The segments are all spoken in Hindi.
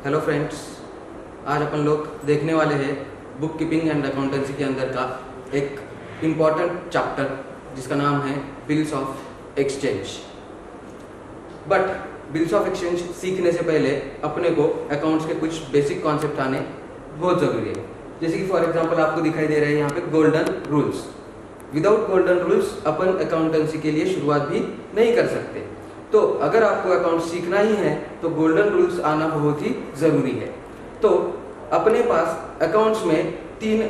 हेलो फ्रेंड्स, आज अपन लोग देखने वाले हैं बुक कीपिंग एंड अकाउंटेंसी के अंदर का एक इम्पॉर्टेंट चैप्टर जिसका नाम है bills of exchange. But bills of exchange सीखने से पहले अपने को अकाउंट्स के कुछ बेसिक कॉन्सेप्ट आने बहुत ज़रूरी है। जैसे कि फॉर एग्जांपल आपको दिखाई दे रहे हैं यहाँ पे golden rules. Without golden rules अपन अकाउंटेंसी के लिए शुरुआत भी नहीं कर सकते। तो अगर आपको अकाउंट सीखना ही है तो गोल्डन रूल्स आना बहुत ही ज़रूरी है। तो अपने पास अकाउंट्स में 3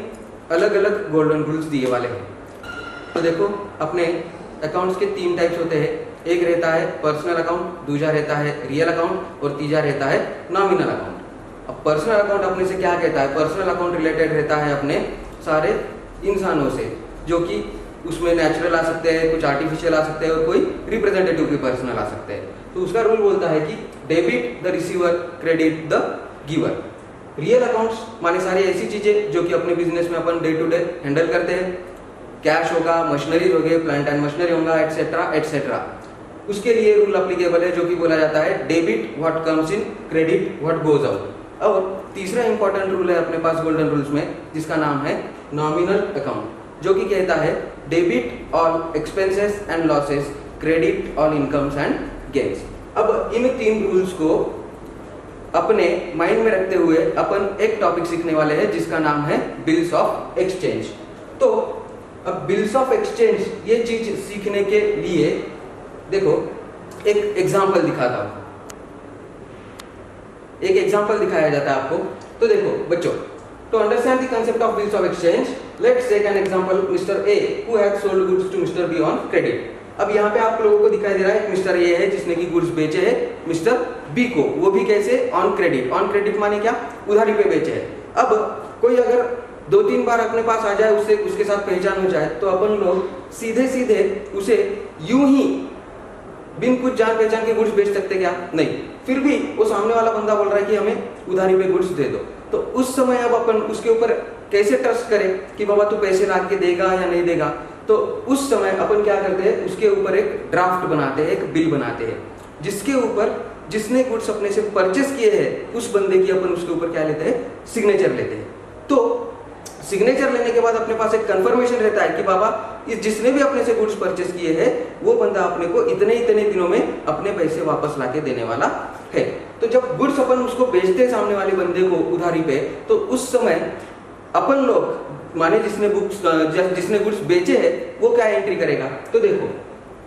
अलग अलग गोल्डन रूल्स दिए वाले हैं। तो देखो, अपने अकाउंट्स के 3 टाइप्स होते हैं। एक रहता है पर्सनल अकाउंट, दूसरा रहता है रियल अकाउंट और तीसरा रहता है नॉमिनल अकाउंट। अब पर्सनल अकाउंट अपने से क्या कहता है? पर्सनल अकाउंट रिलेटेड रहता है अपने सारे इंसानों से, जो कि उसमें नेचुरल आ सकते हैं, कुछ आर्टिफिशियल आ सकते हैं और कोई रिप्रेजेंटेटिव भी पर्सनल आ सकते हैं। तो उसका रूल बोलता है कि debit the receiver, credit the giver. Real accounts माने सारी ऐसी चीजें जो कि अपने बिजनेस में अपन डे टू डे हैंडल करते हैं। कैश होगा, मशीनरी होगी, प्लांट एंड मशीनरी होगा, एटसेट्रा एटसेट्रा। उसके लिए रूल अप्लीकेबल है जो कि बोला जाता है debit what comes in, credit what goes out. और तीसरा इंपॉर्टेंट रूल है अपने पास गोल्डन रूल्स में, जिसका नाम है नॉमिनल अकाउंट, जो कि कहता है debit all expenses and losses, credit all incomes and gains. अब इन 3 रूल्स को अपने माइंड में रखते हुए अपन एक टॉपिक सीखने वाले हैं जिसका नाम है बिल्स ऑफ एक्सचेंज। तो अब बिल्स ऑफ एक्सचेंज ये चीज सीखने के लिए देखो एक एग्जांपल दिखाता हूं। एक एग्जांपल दिखाया जाता है आपको। तो देखो बच्चों, to understand the concept of bills of exchange, let's take an example Mr. A who had sold goods to Mr. B on credit. अब यहाँ पे आप लोगों को दिखाई दे रहा है मिस्टर ए है जिसने की गुड्स बेचे हैं मिस्टर बी को, वो भी कैसे? On credit. ऑन क्रेडिट माने क्या? उधारी पे बेचे हैं। अब कोई अगर 2-3 बार अपने पास आ जाए, उससे उसके साथ पहचान हो जाए, तो अपन लोग सीधे सीधे उसे यूं ही बिन कुछ जान पहचान के गुड्स बेच सकते क्या? नहीं। फिर भी वो सामने वाला बंदा बोल रहा है कि हमें उधारी पे गुड्स दे दो, तो उस समय अब अपन उसके ऊपर कैसे ट्रस्ट करें कि बाबा तू पैसे ला के देगा या नहीं देगा? तो उस समय अपन क्या करते हैं, उसके ऊपर एक ड्राफ्ट बनाते हैं, एक बिल बनाते हैं, जिसके ऊपर जिसने गुड्स अपने से परचेस किए हैं उस बंदे की अपन उसके ऊपर क्या लेते हैं? सिग्नेचर लेते हैं। तो सिग्नेचर लेने के बाद अपने पास एक कंफर्मेशन रहता है कि बाबा इस जिसने भी अपने से गुड्स परचेस किए हैं वो बंदा अपने को इतने इतने दिनों में अपने पैसे वापस लाके देने वाला है। तो जब गुड्स अपन उसको बेचते हैं सामने वाले बंदे को उधारी पे, तो उस समय अपन लोग माने जिसने गुड्स बेचे हैं वो क्या एंट्री करेगा? तो देखो,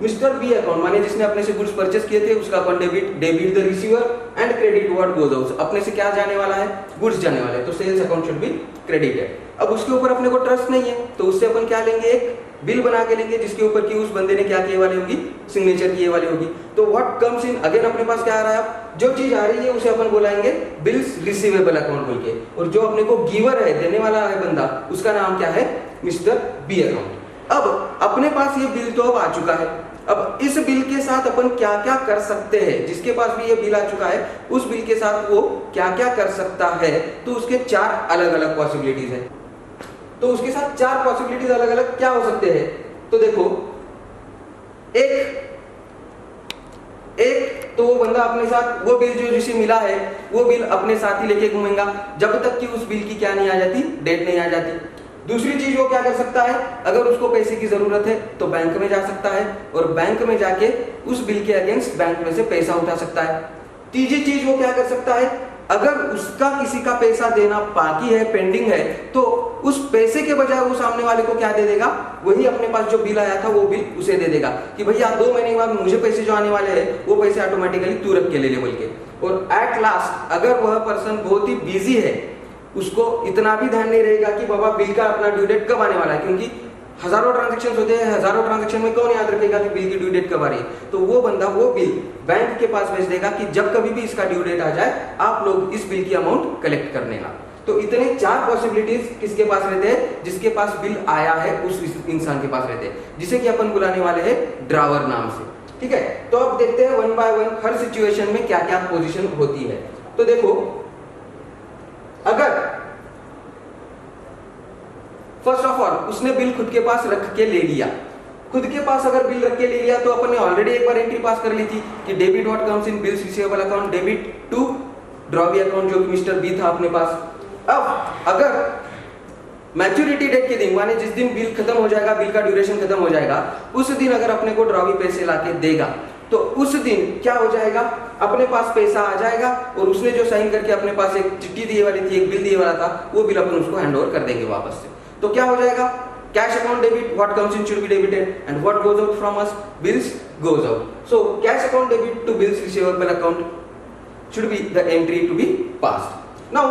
मिस्टर बी अकाउंट माने जिसने अपने से गुड्स परचेस किए थे उसका अपन debit the receiver and credit what goes out. अपने से क्या जाने वाला है? गुड्स जाने वाले, तो sales account should be credited. अब उसके ऊपर अपने को ट्रस्ट नहीं है, तो उससे अपन क्या लेंगे? एक बिल बना के लेंगे जिसके ऊपर की उस बंदे ने क्या किए वाली होगी? सिग्नेचर किए वाली होगी। तो व्हाट कम्स इन, अगेन अपने पास क्या आ रहा है? जो चीज आ रही है उसे अपन बुलाएंगे बिल्स रिसीवेबल अकाउंट बोल के, और जो अपने को गिवर है, देने वाला है बंदा, उसका नाम क्या है? Mister B account. अब अपने पास ये बिल तो अब आ चुका है। अब इस बिल के साथ अपन क्या क्या कर सकते हैं? जिसके पास भी ये बिल आ चुका है उस बिल के साथ वो क्या क्या कर सकता है? तो उसके 4 अलग अलग पॉसिबिलिटीज है। तो उसके साथ 4 पॉसिबिलिटीज अलग अलग क्या हो सकते हैं? तो देखो, एक तो वो बंदा अपने साथ वो बिल जो जिसे मिला है वो बिल अपने साथ ही लेके घूमेगा जब तक कि उस बिल की क्या नहीं आ जाती? डेट नहीं आ जाती। दूसरी चीज वो क्या कर सकता है? अगर उसको पैसे की जरूरत है तो बैंक में जा सकता है और बैंक में जाके उस बिल के अगेंस्ट बैंक में से पैसा उठा सकता है। तीसरी चीज वो क्या कर सकता है? अगर उसका किसी का पैसा देना बाकी है, पेंडिंग है, तो उस पैसे के बजाय वो सामने वाले को क्या दे देगा? वही अपने पास जो बिल आया था वो बिल उसे दे देगा कि भैया 2 महीने के बाद मुझे पैसे जो आने वाले हैं वो पैसे ऑटोमेटिकली तू रख के ले ले बोल के। और एट लास्ट अगर वह पर्सन बहुत ही बिजी है, उसको इतना भी ध्यान नहीं रहेगा कि बाबा बिल का अपना ड्यू डेट कब आने वाला है, क्योंकि हजारों ट्रांजैक्शन होते हैं, हजारों ट्रांजैक्शन में कौन याद रखेगा कि बिल की ड्यू डेट कब आ रही है? तो वो बंदा वो बिल बैंक के पास भेज देगा कि जब कभी भी इसका ड्यू डेट आ जाए आप लोग इस बिल की अमाउंट कलेक्ट कर लेना। तो इतने 4 पॉसिबिलिटीज किसके पास रहते हैं? जिसके पास बिल आया है उस इंसान के पास रहते हैं, जिसे कि अपन बुलाने वाले हैं ड्रावर नाम से। ठीक है, तो अब देखते हैं 1 बाय 1 हर सिचुएशन में क्या क्या पोजीशन होती है। तो देखो, अगर फर्स्ट ऑफ ऑल उसने बिल खुद के पास रख के ले लिया, खुद के पास अगर बिल रख के ले लिया तो अपन ने ऑलरेडी एक बार एंट्री पास कर ली थी कि debit what comes in bills receivable account, debit to drawee account जो कि मिस्टर बी था अपने पास। अब अगर मैच्योरिटी डेट के दिन माने जिस दिन बिल खत्म हो जाएगा, बिल का ड्यूरेशन खत्म हो जाएगा, उस दिन अगर अपने को ड्रॉ बी पैसे लाके देगा तो उस दिन क्या हो जाएगा, अपने पास पैसा आ जाएगा और उसने जो साइन करके अपने पास एक चिट्ठी दिए वाली थी, एक बिल दिए वाला था, वो बिल अपन उसको हैंड ओवर कर देंगे वापस से। तो क्या हो जाएगा, cash account debit, what comes in should be debited and what goes out from us, bills goes out. So cash account debit to bills receivable account should be the entry to be passed. Now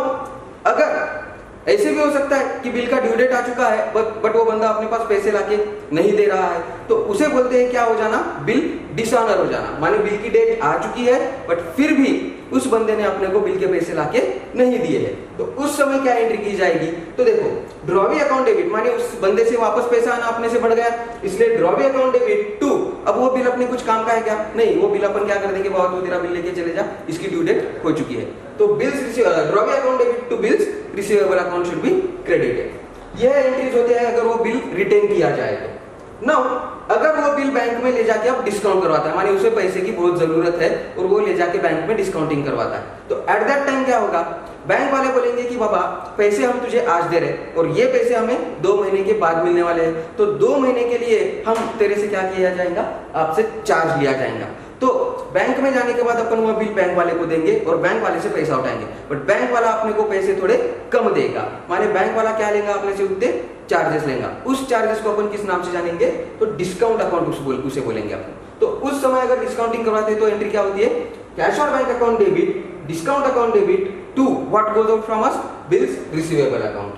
अगर ऐसे भी हो सकता है कि बिल का ड्यू डेट आ चुका है बट वो बंदा अपने पास पैसे लाके नहीं दे रहा है, तो उसे बोलते हैं क्या हो जाना, बिल डिसऑनर हो जाना। माने बिल की डेट आ चुकी है बट फिर भी उस बंदे ने अपने को बिल के पैसे लाके नहीं दिए हैं, तो उस समय क्या एंट्री की जाएगी। तो देखो ड्रॉ बी अकाउंट डेबिट माने उस बंदे से वापस पैसा आना अपने से बढ़ गया, इसलिए drawee account debit to, अब वो बिल अपने कुछ काम का है क्या, नहीं, वो बिल अपन क्या कर देंगे, बहुत वो तेरा बिल लेके चले जा, इसकी ड्यू डेट हो चुकी है। तो bills drawee account debit to bills receivable account should be credited. यह एंट्रीज होते हैं अगर वो बिल रिटेन किया जाए तो। नाउ अगर वो बिल बैंक में ले जाके अब डिस्काउंट करवाता है, माने उसे पैसे की बहुत जरूरत है और वो ले जाके बैंक में डिस्काउंटिंग करवाता है, तो एट दैट टाइम क्या होगा, बैंक वाले बोलेंगे कि बाबा पैसे हम तुझे आज दे रहे और ये पैसे हमें 2 महीने के बाद मिलने वाले हैं, तो 2 महीने के लिए हम तेरे से क्या किया जाएगा, आपसे चार्ज लिया जाएगा। तो बैंक में जाने के बाद अपन वो बिल बैंक वाले को देंगे और बैंक वाले से पैसा उठाएंगे, बट बैंक वाला अपने को पैसे थोड़े कम देगा, माने बैंक वाला क्या लेगा अपने से, उतने चार्जेस लेगा। उस चार्जेस को अपन किस नाम से जानेंगे, तो डिस्काउंट अकाउंट उसे बोलेंगे अपन। तो उस समय अगर डिस्काउंटिंग करवाते हैं तो एंट्री क्या होती है, कैश और bank account debit, discount account debit to what goes out from us, bills receivable account.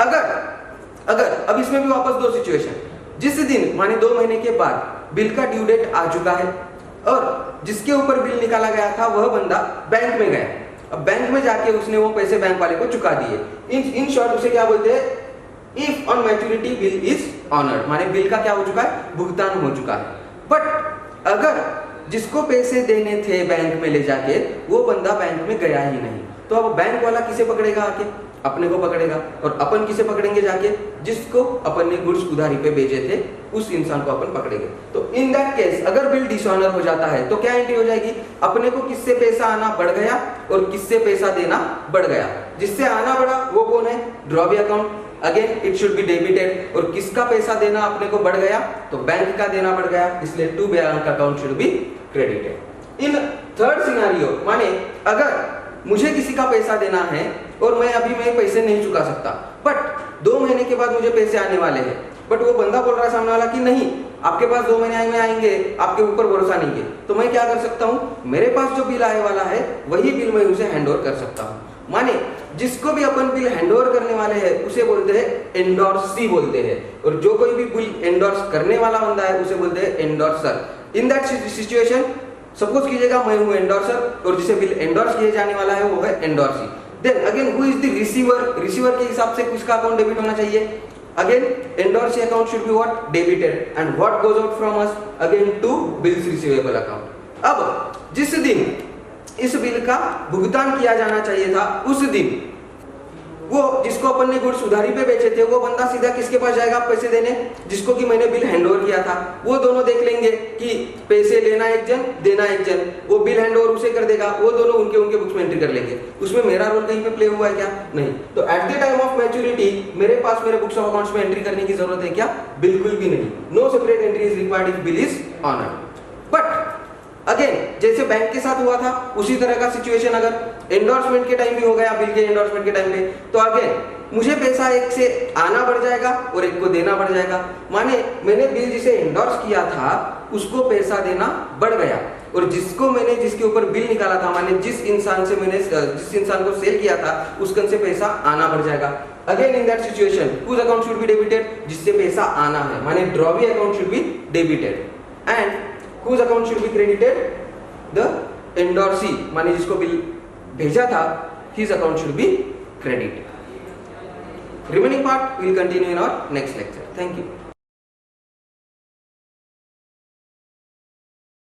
अगर अब इसमें भी वापस दो सिचुएशन, जिस दिन माने 2 महीने के बाद बिल का ड्यू डेट आ चुका है और जिसके ऊपर बिल निकाला गया था वह बंदा बैंक में गया, अब बैंक में जाके उसने वो पैसे बैंक वाले को चुका दिए। इन शॉर्ट उसे क्या बोलते हैं, if on maturity bill is honoured, माने बिल का क्या हो चुका है, भुगतान हो चुका है। बट अगर जिसको पैसे देने थे बैंक में ले जाके वो बंदा बैंक में गया ही नहीं, तो अब बैंक वाला किसे पकड़ेगा, आके अपने को पकड़ेगा, और अपन किसे पकड़ेंगे, जाके जिसको अपन ने गुड्स उधारी पे भेजे थे उस इंसान को अपन पकड़ेंगे। तो इन दैट केस अगर बिल डिसऑनर हो जाता है तो क्या एंट्री हो जाएगी, अपने को किससे पैसा आना बढ़ गया और किससे पैसा देना बढ़ गया। जिससे आना बढ़ा वो कौन है, drawee account, again it should be debited, और किसका पैसा देना अपने को बढ़ गया, तो बैंक का देना बढ़ गया, इसलिए to bank account should be credited. In third scenario माने अगर मुझे किसी का पैसा देना है और मैं अभी पैसे नहीं चुका सकता, बट 2 महीने के बाद मुझे पैसे आने वाले हैं, बट वो बंदा बोल रहा है सामने वाला कि नहीं आपके पास 2 महीने में आएंगे, आपके ऊपर भरोसा नहीं है, तो मैं क्या कर सकता हूँ, मेरे पास जो बिल आने वाला है वही बिल मैं उसे हैंड ओवर कर सकता हूँ। माने जिसको भी अपन बिल हैंड ओवर करने वाले हैं उसे बोलते हैं एंडोर्सी बोलते हैं, और जो कोई भी बिल एंडोर्स करने वाला बंदा है उसे बोलते हैं endorser. In that situation suppose कीजिएगा मैं हूं एंडोर्सर और जिसे बिल एंडोर्स किए जाने वाला है वो है endorsee. Then again who is the receiver, receiver के हिसाब से किसका अकाउंट डेबिट होना चाहिए, again endorsee account should be what, debited, and what goes out from us, again to bills receivable account. अब जिस दिन इस बिल का भुगतान किया जाना चाहिए था उस दिन वो जिसको अपन ने गुड्स उधारी पे बेचे थे वो बंदा सीधा किसके पास जाएगा पैसे देने, जिसको कि मैंने बिल हैंडओवर किया था। वो दोनों देख लेंगे कि पैसे लेना एक जन देना एक जन, वो बिल हैंडओवर उसे कर देगा, वो दोनों उनके बुक्स में एंट्री कर लेंगे। उसमें मेरा रोल कहीं पे प्ले हुआ है क्या, नहीं। तो at the time of maturity मेरे पास मेरे बुक्स ऑफ अकाउंट्स में एंट्री करने की जरूरत है क्या, बिल्कुल भी नहीं। No separate entry is required if bill is honoured. But again जैसे बैंक के साथ हुआ था उसी तरह का सिचुएशन अगर एंडोर्समेंट के टाइम भी हो गया, बिल के एंडोर्समेंट के टाइम पे, तो अगेन मुझे पैसा एक से आना बढ़ जाएगा और एक को देना बढ़ जाएगा। माने मैंने बिल जिसे एंडोर्स किया था उसको पैसा देना बढ़ गया, और जिसको मैंने जिसके ऊपर बिल निकाला था, माने जिस इंसान को सेल किया था उसके से पैसा आना बढ़ जाएगा। Again in that situation whose account should be debited, जिससे पैसा आना है, माने drawee account should be debited, and whose account should be credited, the endorsee माने जिसको बिल भेजा था his account should be credited. Remaining part will continue in our next lecture. Thank you.